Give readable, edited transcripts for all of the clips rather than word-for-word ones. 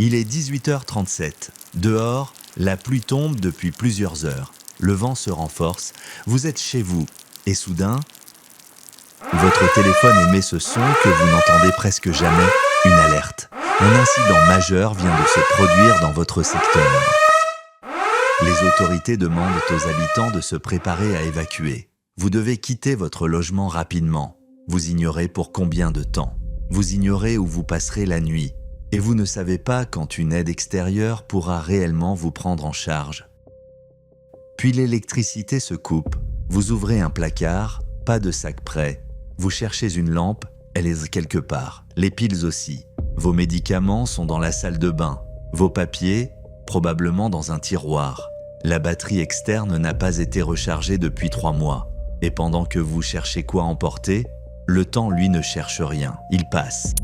Il est 18h37. Dehors, la pluie tombe depuis plusieurs heures. Le vent se renforce. Vous êtes chez vous. Et soudain, votre téléphone émet ce son que vous n'entendez presque jamais, une alerte. Un incident majeur vient de se produire dans votre secteur. Les autorités demandent aux habitants de se préparer à évacuer. Vous devez quitter votre logement rapidement. Vous ignorez pour combien de temps. Vous ignorez où vous passerez la nuit. Et vous ne savez pas quand une aide extérieure pourra réellement vous prendre en charge. Puis l'électricité se coupe. Vous ouvrez un placard, pas de sac prêt. Vous cherchez une lampe, elle est quelque part. Les piles aussi. Vos médicaments sont dans la salle de bain. Vos papiers, probablement dans un tiroir. La batterie externe n'a pas été rechargée depuis 3 mois. Et pendant que vous cherchez quoi emporter, le temps, lui, ne cherche rien. Il passe.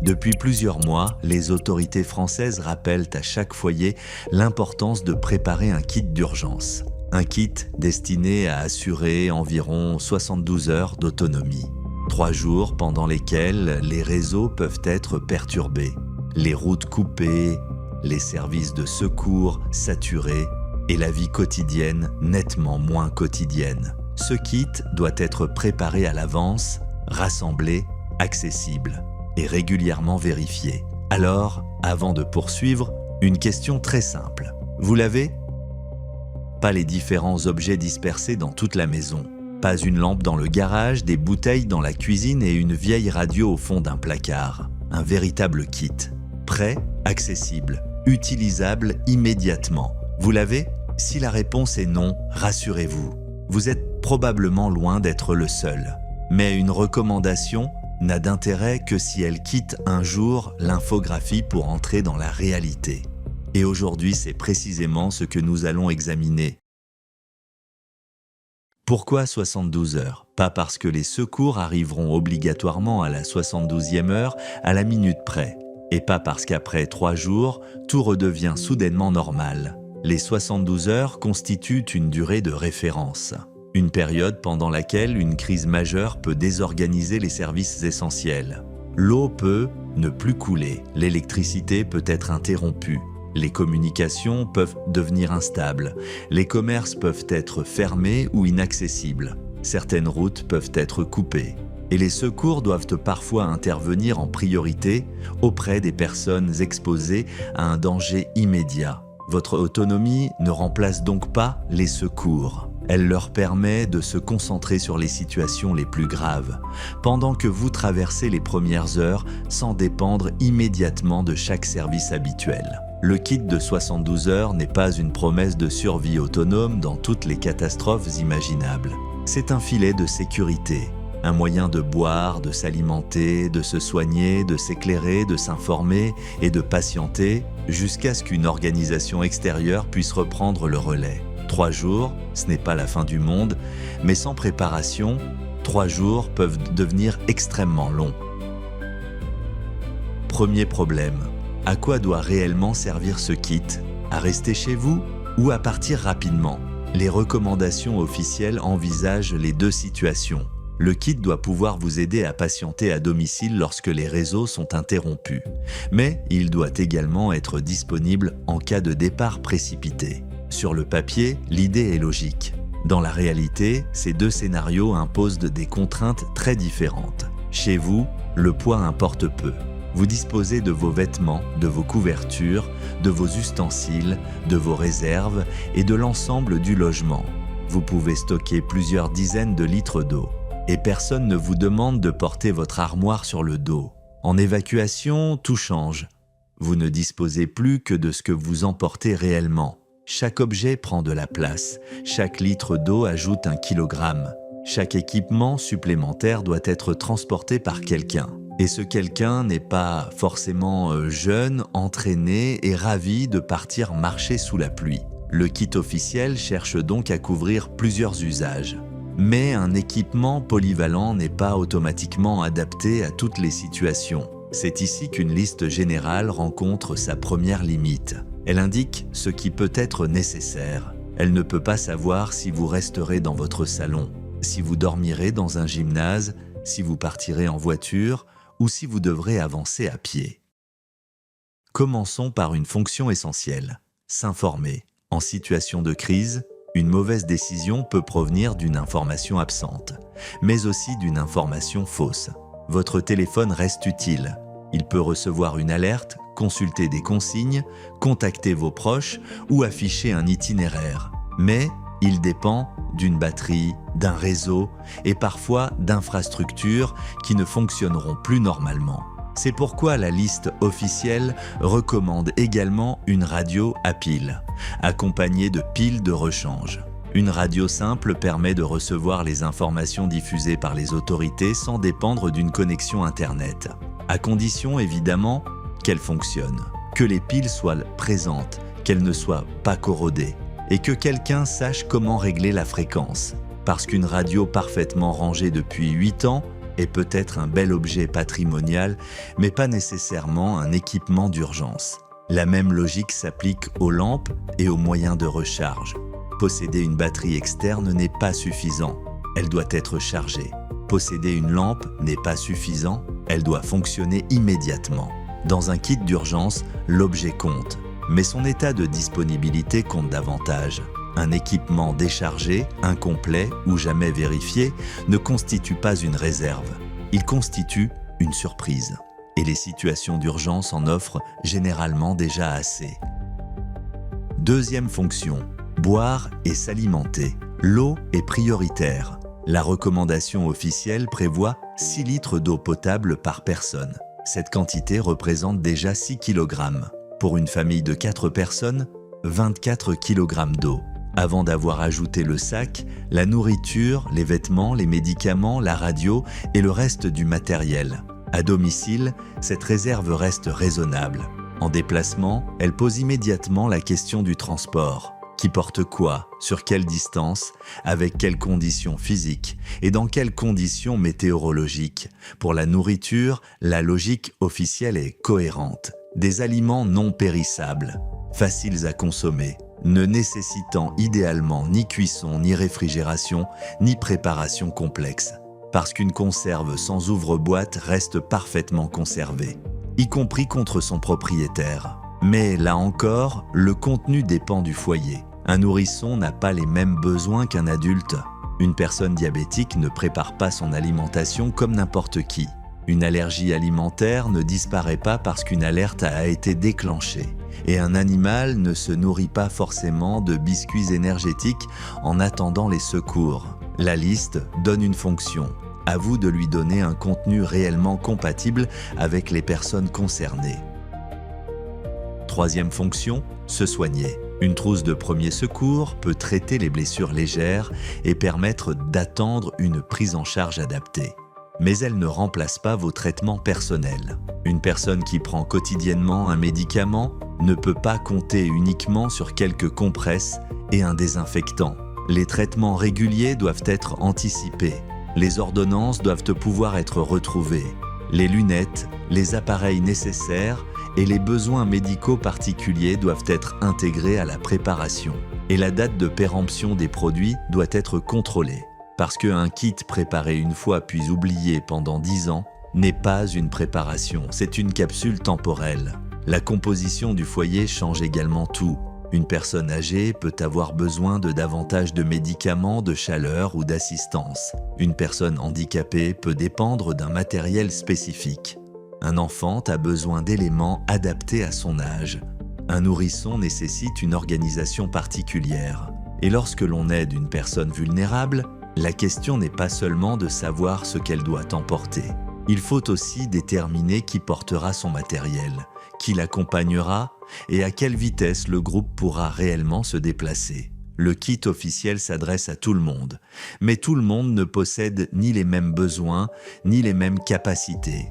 Depuis plusieurs mois, les autorités françaises rappellent à chaque foyer l'importance de préparer un kit d'urgence. Un kit destiné à assurer environ 72 heures d'autonomie. 3 jours pendant lesquels les réseaux peuvent être perturbés, les routes coupées, les services de secours saturés et la vie quotidienne nettement moins quotidienne. Ce kit doit être préparé à l'avance, rassemblé, accessible et régulièrement vérifié. Alors, avant de poursuivre, une question très simple. Vous l'avez ? Pas les différents objets dispersés dans toute la maison. Pas une lampe dans le garage, des bouteilles dans la cuisine et une vieille radio au fond d'un placard. Un véritable kit. Prêt, accessible, utilisable immédiatement. Vous l'avez ? Si la réponse est non, rassurez-vous. Vous êtes probablement loin d'être le seul. Mais une recommandation n'a d'intérêt que si elle quitte un jour l'infographie pour entrer dans la réalité. Et aujourd'hui, c'est précisément ce que nous allons examiner. Pourquoi 72 heures ? Pas parce que les secours arriveront obligatoirement à la 72e heure, à la minute près. Et pas parce qu'après 3 jours, tout redevient soudainement normal. Les 72 heures constituent une durée de référence. Une période pendant laquelle une crise majeure peut désorganiser les services essentiels. L'eau peut ne plus couler, l'électricité peut être interrompue, les communications peuvent devenir instables, les commerces peuvent être fermés ou inaccessibles, certaines routes peuvent être coupées. Et les secours doivent parfois intervenir en priorité auprès des personnes exposées à un danger immédiat. Votre autonomie ne remplace donc pas les secours. Elle leur permet de se concentrer sur les situations les plus graves, pendant que vous traversez les premières heures sans dépendre immédiatement de chaque service habituel. Le kit de 72 heures n'est pas une promesse de survie autonome dans toutes les catastrophes imaginables. C'est un filet de sécurité, un moyen de boire, de s'alimenter, de se soigner, de s'éclairer, de s'informer et de patienter jusqu'à ce qu'une organisation extérieure puisse reprendre le relais. 3 jours, ce n'est pas la fin du monde, mais sans préparation, 3 jours peuvent devenir extrêmement longs. Premier problème, à quoi doit réellement servir ce kit ? À rester chez vous ou à partir rapidement ? Les recommandations officielles envisagent les 2 situations. Le kit doit pouvoir vous aider à patienter à domicile lorsque les réseaux sont interrompus, mais il doit également être disponible en cas de départ précipité. Sur le papier, l'idée est logique. Dans la réalité, ces 2 scénarios imposent des contraintes très différentes. Chez vous, le poids importe peu. Vous disposez de vos vêtements, de vos couvertures, de vos ustensiles, de vos réserves et de l'ensemble du logement. Vous pouvez stocker plusieurs dizaines de litres d'eau. Et personne ne vous demande de porter votre armoire sur le dos. En évacuation, tout change. Vous ne disposez plus que de ce que vous emportez réellement. Chaque objet prend de la place, chaque litre d'eau ajoute 1 kilogramme. Chaque équipement supplémentaire doit être transporté par quelqu'un. Et ce quelqu'un n'est pas forcément jeune, entraîné et ravi de partir marcher sous la pluie. Le kit officiel cherche donc à couvrir plusieurs usages. Mais un équipement polyvalent n'est pas automatiquement adapté à toutes les situations. C'est ici qu'une liste générale rencontre sa première limite. Elle indique ce qui peut être nécessaire. Elle ne peut pas savoir si vous resterez dans votre salon, si vous dormirez dans un gymnase, si vous partirez en voiture ou si vous devrez avancer à pied. Commençons par une fonction essentielle, s'informer. En situation de crise, une mauvaise décision peut provenir d'une information absente, mais aussi d'une information fausse. Votre téléphone reste utile. Il peut recevoir une alerte, consulter des consignes, contacter vos proches ou afficher un itinéraire. Mais il dépend d'une batterie, d'un réseau et parfois d'infrastructures qui ne fonctionneront plus normalement. C'est pourquoi la liste officielle recommande également une radio à pile, accompagnée de piles de rechange. Une radio simple permet de recevoir les informations diffusées par les autorités sans dépendre d'une connexion Internet, à condition évidemment qu'elle fonctionne, que les piles soient présentes, qu'elles ne soient pas corrodées, et que quelqu'un sache comment régler la fréquence, parce qu'une radio parfaitement rangée depuis 8 ans est peut-être un bel objet patrimonial, mais pas nécessairement un équipement d'urgence. La même logique s'applique aux lampes et aux moyens de recharge. Posséder une batterie externe n'est pas suffisant, elle doit être chargée. Posséder une lampe n'est pas suffisant, elle doit fonctionner immédiatement. Dans un kit d'urgence, l'objet compte, mais son état de disponibilité compte davantage. Un équipement déchargé, incomplet ou jamais vérifié ne constitue pas une réserve. Il constitue une surprise. Et les situations d'urgence en offrent généralement déjà assez. Deuxième fonction, boire et s'alimenter. L'eau est prioritaire. La recommandation officielle prévoit 6 litres d'eau potable par personne. Cette quantité représente déjà 6 kg. Pour une famille de 4 personnes, 24 kg d'eau. Avant d'avoir ajouté le sac, la nourriture, les vêtements, les médicaments, la radio et le reste du matériel. À domicile, cette réserve reste raisonnable. En déplacement, elle pose immédiatement la question du transport. Qui porte quoi, sur quelle distance, avec quelles conditions physiques et dans quelles conditions météorologiques. Pour la nourriture, la logique officielle est cohérente. Des aliments non périssables, faciles à consommer, ne nécessitant idéalement ni cuisson, ni réfrigération, ni préparation complexe. Parce qu'une conserve sans ouvre-boîte reste parfaitement conservée, y compris contre son propriétaire. Mais là encore, le contenu dépend du foyer. Un nourrisson n'a pas les mêmes besoins qu'un adulte. Une personne diabétique ne prépare pas son alimentation comme n'importe qui. Une allergie alimentaire ne disparaît pas parce qu'une alerte a été déclenchée. Et un animal ne se nourrit pas forcément de biscuits énergétiques en attendant les secours. La liste donne une fonction. À vous de lui donner un contenu réellement compatible avec les personnes concernées. Troisième fonction, se soigner. Une trousse de premier secours peut traiter les blessures légères et permettre d'attendre une prise en charge adaptée. Mais elle ne remplace pas vos traitements personnels. Une personne qui prend quotidiennement un médicament ne peut pas compter uniquement sur quelques compresses et un désinfectant. Les traitements réguliers doivent être anticipés. Les ordonnances doivent pouvoir être retrouvées. Les lunettes, les appareils nécessaires et les besoins médicaux particuliers doivent être intégrés à la préparation. Et la date de péremption des produits doit être contrôlée. Parce qu'un kit préparé une fois puis oublié pendant 10 ans n'est pas une préparation, c'est une capsule temporelle. La composition du foyer change également tout. Une personne âgée peut avoir besoin de davantage de médicaments, de chaleur ou d'assistance. Une personne handicapée peut dépendre d'un matériel spécifique. Un enfant a besoin d'éléments adaptés à son âge. Un nourrisson nécessite une organisation particulière. Et lorsque l'on aide une personne vulnérable, la question n'est pas seulement de savoir ce qu'elle doit emporter. Il faut aussi déterminer qui portera son matériel, qui l'accompagnera et à quelle vitesse le groupe pourra réellement se déplacer. Le kit officiel s'adresse à tout le monde, mais tout le monde ne possède ni les mêmes besoins, ni les mêmes capacités.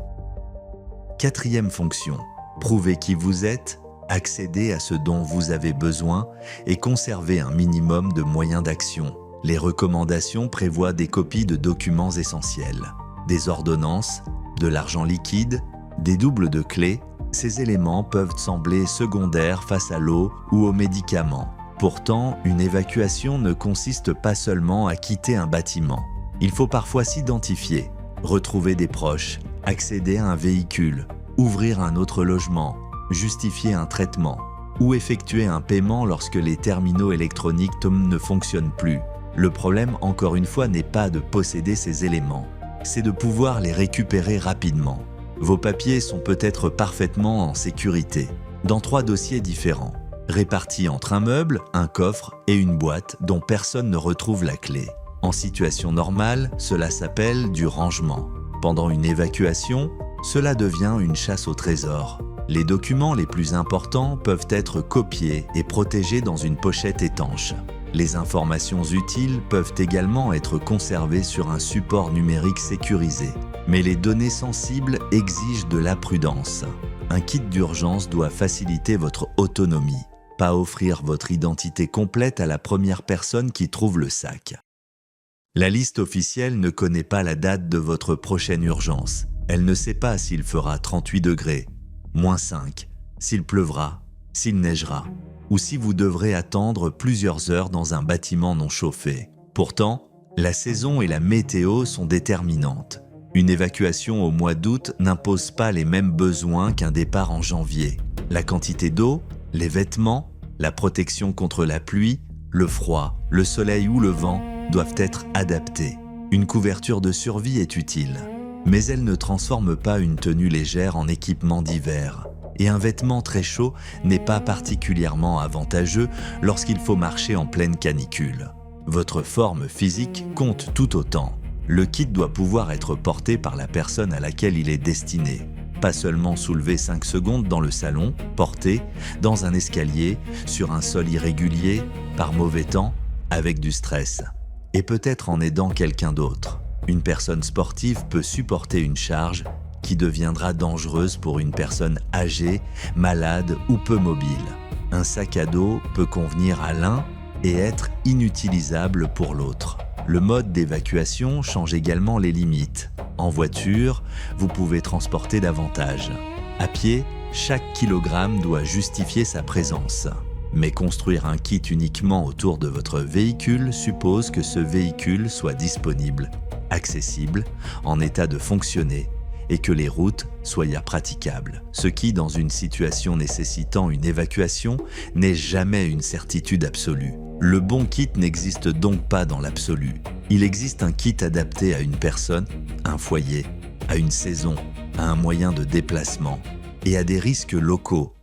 Quatrième fonction, prouver qui vous êtes, accéder à ce dont vous avez besoin et conserver un minimum de moyens d'action. Les recommandations prévoient des copies de documents essentiels, des ordonnances, de l'argent liquide, des doubles de clés. Ces éléments peuvent sembler secondaires face à l'eau ou aux médicaments. Pourtant, une évacuation ne consiste pas seulement à quitter un bâtiment. Il faut parfois s'identifier, retrouver des proches, accéder à un véhicule, ouvrir un autre logement. justifier un traitement ou effectuer un paiement lorsque les terminaux électroniques ne fonctionnent plus. Le problème, encore une fois, n'est pas de posséder ces éléments, c'est de pouvoir les récupérer rapidement. Vos papiers sont peut-être parfaitement en sécurité, dans 3 dossiers différents, répartis entre un meuble, un coffre et une boîte dont personne ne retrouve la clé. En situation normale, cela s'appelle du rangement. Pendant une évacuation, cela devient une chasse au trésor. Les documents les plus importants peuvent être copiés et protégés dans une pochette étanche. Les informations utiles peuvent également être conservées sur un support numérique sécurisé. Mais les données sensibles exigent de la prudence. Un kit d'urgence doit faciliter votre autonomie, pas offrir votre identité complète à la première personne qui trouve le sac. La liste officielle ne connaît pas la date de votre prochaine urgence. Elle ne sait pas s'il fera 38 degrés, -5, s'il pleuvra, s'il neigera, ou si vous devrez attendre plusieurs heures dans un bâtiment non chauffé. Pourtant, la saison et la météo sont déterminantes. Une évacuation au mois d'août n'impose pas les mêmes besoins qu'un départ en janvier. La quantité d'eau, les vêtements, la protection contre la pluie, le froid, le soleil ou le vent doivent être adaptés. Une couverture de survie est utile, mais elle ne transforme pas une tenue légère en équipement d'hiver. Et un vêtement très chaud n'est pas particulièrement avantageux lorsqu'il faut marcher en pleine canicule. Votre forme physique compte tout autant. Le kit doit pouvoir être porté par la personne à laquelle il est destiné. Pas seulement soulevé 5 secondes dans le salon, porté dans un escalier, sur un sol irrégulier, par mauvais temps, avec du stress. Et peut-être en aidant quelqu'un d'autre. Une personne sportive peut supporter une charge qui deviendra dangereuse pour une personne âgée, malade ou peu mobile. Un sac à dos peut convenir à l'un et être inutilisable pour l'autre. Le mode d'évacuation change également les limites. En voiture, vous pouvez transporter davantage. À pied, chaque kilogramme doit justifier sa présence. Mais construire un kit uniquement autour de votre véhicule suppose que ce véhicule soit disponible, accessible, en état de fonctionner, et que les routes soient praticables. Ce qui, dans une situation nécessitant une évacuation, n'est jamais une certitude absolue. Le bon kit n'existe donc pas dans l'absolu. Il existe un kit adapté à une personne, un foyer, à une saison, à un moyen de déplacement et à des risques locaux.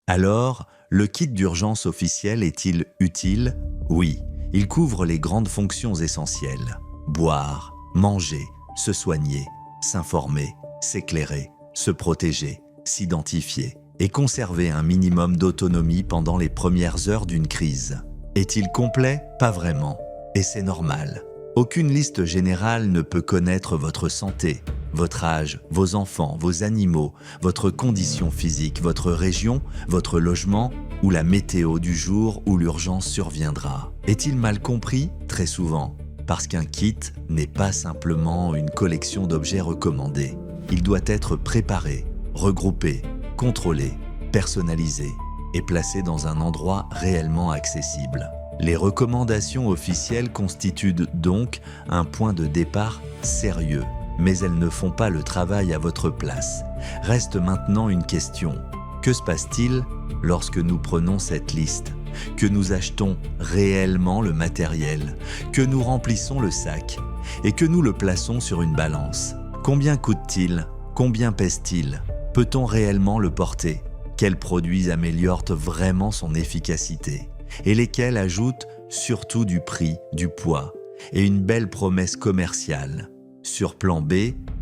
Alors, le kit d'urgence officiel est-il utile? Oui, il couvre les grandes fonctions essentielles. Boire, manger, se soigner, s'informer, s'éclairer, se protéger, s'identifier et conserver un minimum d'autonomie pendant les premières heures d'une crise. Est-il complet? Pas vraiment. Et c'est normal. Aucune liste générale ne peut connaître votre santé, votre âge, vos enfants, vos animaux, votre condition physique, votre région, votre logement ou la météo du jour où l'urgence surviendra. Est-il mal compris? Très souvent. Parce qu'un kit n'est pas simplement une collection d'objets recommandés. Il doit être préparé, regroupé, contrôlé, personnalisé et placé dans un endroit réellement accessible. Les recommandations officielles constituent donc un point de départ sérieux, mais elles ne font pas le travail à votre place. Reste maintenant une question. Que se passe-t-il lorsque nous prenons cette liste ? Que nous achetons réellement le matériel, que nous remplissons le sac et que nous le plaçons sur une balance. Combien coûte-t-il? Combien pèse-t-il? Peut-on réellement le porter? Quels produits améliorent vraiment son efficacité? Et lesquels ajoutent surtout du prix, du poids et une belle promesse commerciale? Sur plan B,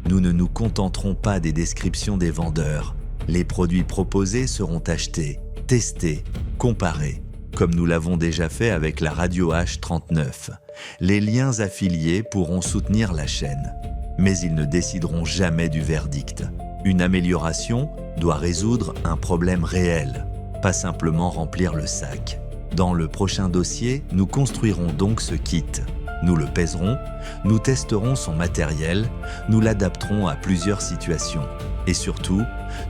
nous ne nous contenterons pas des descriptions des vendeurs. Les produits proposés seront achetés, testés, comparés. Comme nous l'avons déjà fait avec la Radio H39. Les liens affiliés pourront soutenir la chaîne, mais ils ne décideront jamais du verdict. Une amélioration doit résoudre un problème réel, pas simplement remplir le sac. Dans le prochain dossier, nous construirons donc ce kit. Nous le pèserons, nous testerons son matériel, nous l'adapterons à plusieurs situations. Et surtout,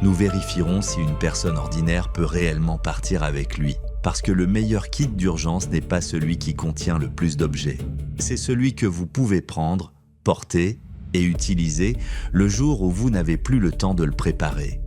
nous vérifierons si une personne ordinaire peut réellement partir avec lui. Parce que le meilleur kit d'urgence n'est pas celui qui contient le plus d'objets. C'est celui que vous pouvez prendre, porter et utiliser le jour où vous n'avez plus le temps de le préparer.